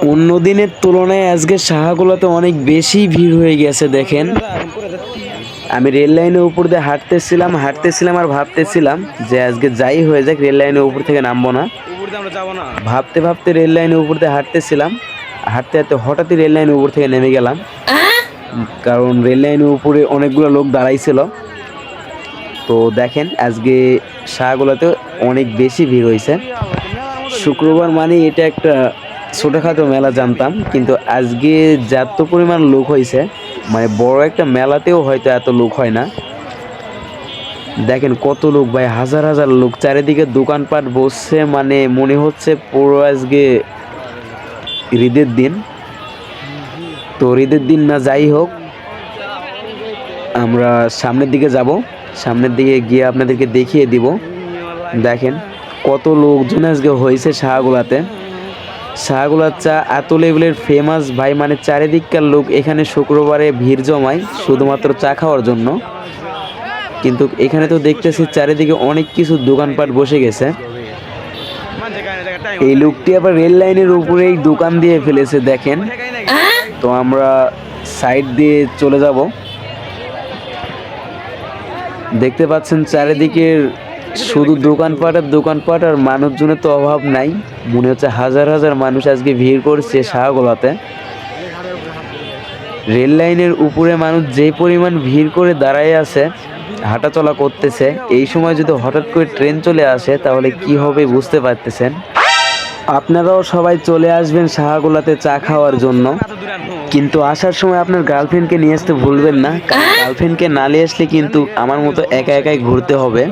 অন্য দিনের তুলনায় আজকে শাহাগুলাতে অনেক বেশি ভিড় হয়ে গেছে দেখেন। আমি রেল লাইনের উপর দিয়ে হাঁটতেছিলাম আর ভাবতেছিলাম যে আজকে যাই হয়ে যাক রেল লাইনের উপর থেকে নামবো না। ভাবতে ভাবতে রেল লাইনের উপর দিয়ে হাঁটতেছিলাম, হাঁটতে হাঁটতে হঠাৎই রেল লাইনের উপর থেকে নেমে গেলাম। কারণ রেল লাইনের উপরে অনেকগুলো লোক দাঁড়াইছিল। তো দেখেন আজকে শাহগুলাতে অনেক বেশি ভিড় হয়েছে। শুক্রবার মানে এটা একটা ছোটখাটো মেলা জানতাম, কিন্তু আজকে যত পরিমাণ লোক হয়েছে, মানে বড় একটা মেলাতেও হয়তো এত লোক হয় না। দেখেন কত লোক ভাই, হাজার হাজার লোক, চারিদিকে দোকানপাট বসছে, মানে মনে হচ্ছে পুরো আজকে ঈদের দিন। তো ঈদের দিন না, যাই হোক আমরা সামনের দিকে যাব, সামনের দিকে গিয়ে আপনাদেরকে দেখিয়ে দিব। দেখেন কত লোকজন আজকে হয়েছে শাহগুলাতে। শাহগুলার চা এত লেভেলের ফেমাস ভাই, মানে চারিদিককার লোক এখানে শুক্রবারে ভিড় জমায় শুধুমাত্র চা খাওয়ার জন্য। কিন্তু এখানে তো দেখতেছি চারিদিকে অনেক কিছু দোকানপাট বসে গেছে। এই লোকটি আবার রেল লাইনের উপরেই দোকান দিয়ে ফেলেছে দেখেন। তো আমরা সাইড দিয়ে চলে যাব। দেখতে পাচ্ছেন চারিদিকের শুধু দোকানপাট আর দোকানপাট, আর মানুষজনের তো অভাব নাই। মনে হচ্ছে হাজার হাজার মানুষ আজকে ভিড় করছে শাহগোলাতে। রেল লাইনের উপরে মানুষ যে পরিমাণ ভিড় করে দাঁড়ায় আছে, হাঁটাচলা করতেছে, এই সময় যদি হঠাৎ করে ট্রেন চলে আসে তাহলে কি হবে বুঝতে পারতেছেন। আপনারাও সবাই চলে আসবেন শাহগোলাতে চা খাওয়ার জন্য, কিন্তু আসার সময় আপনার গার্লফ্রেন্ডকে নিয়ে আসতে ভুলবেন না, কারণ গার্লফ্রেন্ডকে না নিয়ে আসলে কিন্তু আমার মতো একা একাই ঘুরতে হবে।